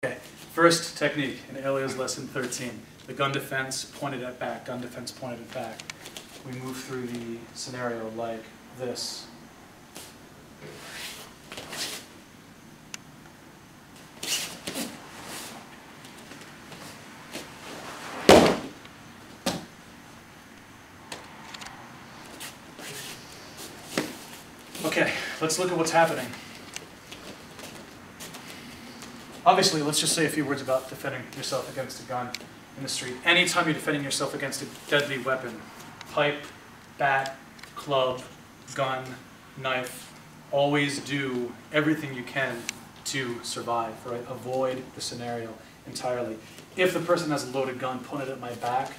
Okay, first technique in HELIO'S lesson 13. The gun defense pointed at back, gun defense pointed at back. We move through the scenario like this. Okay, let's look at what's happening. Obviously, let's just say a few words about defending yourself against a gun in the street. Anytime you're defending yourself against a deadly weapon, pipe, bat, club, gun, knife, always do everything you can to survive, right? Avoid the scenario entirely. If the person has a loaded gun pointed at my back,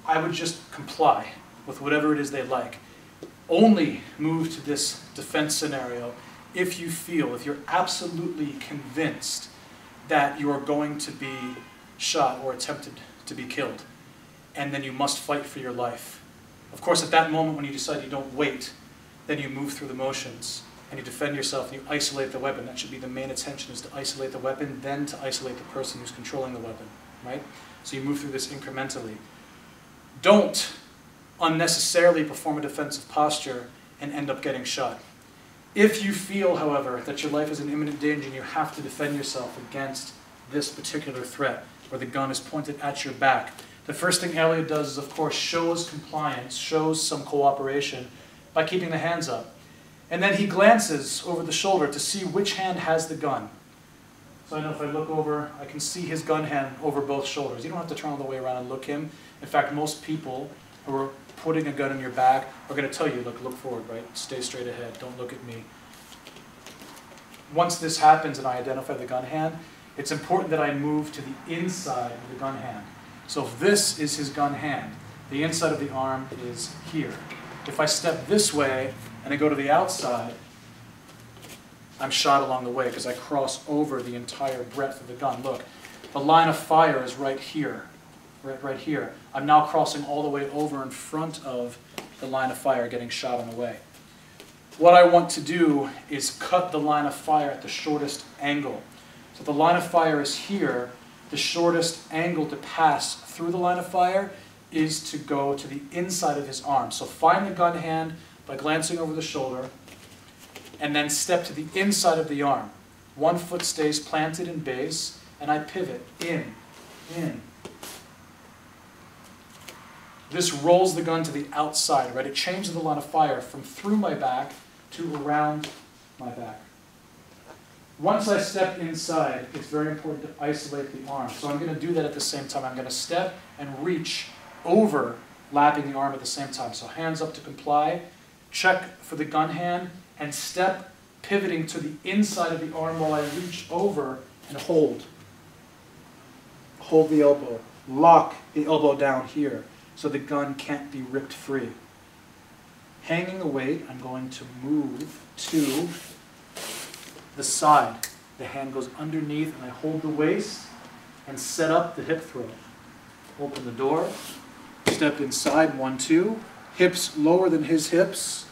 I would just comply with whatever it is they like. Only move to this defense scenario if you feel, if you're absolutely convinced that you are going to be shot or attempted to be killed, and then you must fight for your life. Of course, at that moment when you decide you don't wait, then you move through the motions and you defend yourself and you isolate the weapon. That should be the main attention, is to isolate the weapon, then to isolate the person who's controlling the weapon, right? So you move through this incrementally. Don't unnecessarily perform a defensive posture and end up getting shot. If you feel, however, that your life is in imminent danger and you have to defend yourself against this particular threat, where the gun is pointed at your back, the first thing Elliot does is, of course, shows compliance, shows some cooperation by keeping the hands up. And then he glances over the shoulder to see which hand has the gun. So I know if I look over, I can see his gun hand over both shoulders. You don't have to turn all the way around and look him. In fact, most people who are putting a gun in your back are going to tell you, look forward, right? Stay straight ahead, don't look at me. Once this happens and I identify the gun hand, it's important that I move to the inside of the gun hand. So if this is his gun hand, the inside of the arm is here. If I step this way and I go to the outside, I'm shot along the way because I cross over the entire breadth of the gun. Look, the line of fire is right here. Right here. I'm now crossing all the way over in front of the line of fire, getting shot on the way. What I want to do is cut the line of fire at the shortest angle. So the line of fire is here. The shortest angle to pass through the line of fire is to go to the inside of his arm. So find the gun hand by glancing over the shoulder, and then step to the inside of the arm. One foot stays planted in base, and I pivot in. This rolls the gun to the outside, right? It changes the line of fire from through my back to around my back. Once I step inside, it's very important to isolate the arm. So I'm going to do that at the same time. I'm going to step and reach over, lapping the arm at the same time. So hands up to comply, check for the gun hand, and step pivoting to the inside of the arm while I reach over and hold. Hold the elbow. Lock the elbow down here, so the gun can't be ripped free. Hanging the weight, I'm going to move to the side. The hand goes underneath and I hold the waist and set up the hip throw. Open the door, step inside, 1, 2. Hips lower than his hips.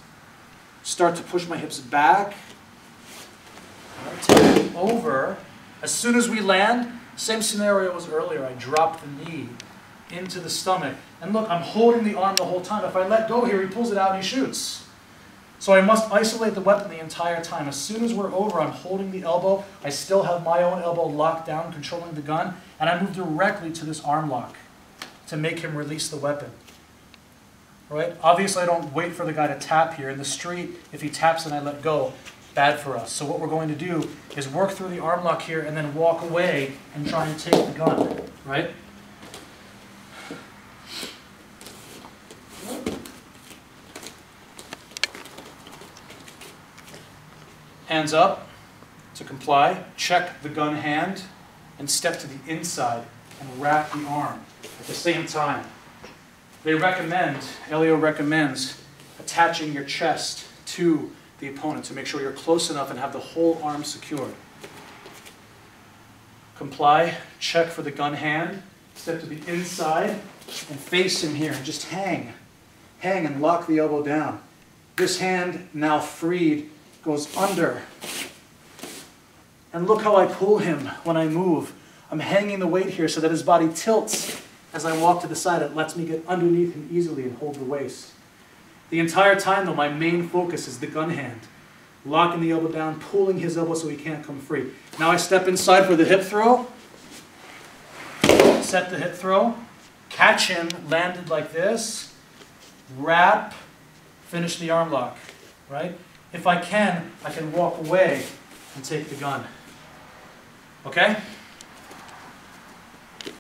Start to push my hips back. Take it over. As soon as we land, same scenario as earlier, I drop the knee into the stomach. And look, I'm holding the arm the whole time. If I let go here, he pulls it out and he shoots. So I must isolate the weapon the entire time. As soon as we're over, I'm holding the elbow. I still have my own elbow locked down, controlling the gun, and I move directly to this arm lock to make him release the weapon. Right? Obviously, I don't wait for the guy to tap here. In the street, if he taps and I let go, bad for us. So what we're going to do is work through the arm lock here and then walk away and try and take the gun. Right? Hands up to comply, check the gun hand, and step to the inside and wrap the arm at the same time. They recommend, Elio recommends, attaching your chest to the opponent to make sure you're close enough and have the whole arm secured. Comply, check for the gun hand, step to the inside, and face him here, and just hang. Hang and lock the elbow down. This hand, now freed, goes under And look how I pull him when I move. I'm hanging the weight here so that his body tilts as I walk to the side. It lets me get underneath him easily and hold the waist. The entire time, though, my main focus is the gun hand. Locking the elbow down, pulling his elbow so he can't come free. Now I step inside for the hip throw. Set the hip throw. Catch him, landed like this. Wrap, finish the arm lock, right? If I can walk away and take the gun. Okay?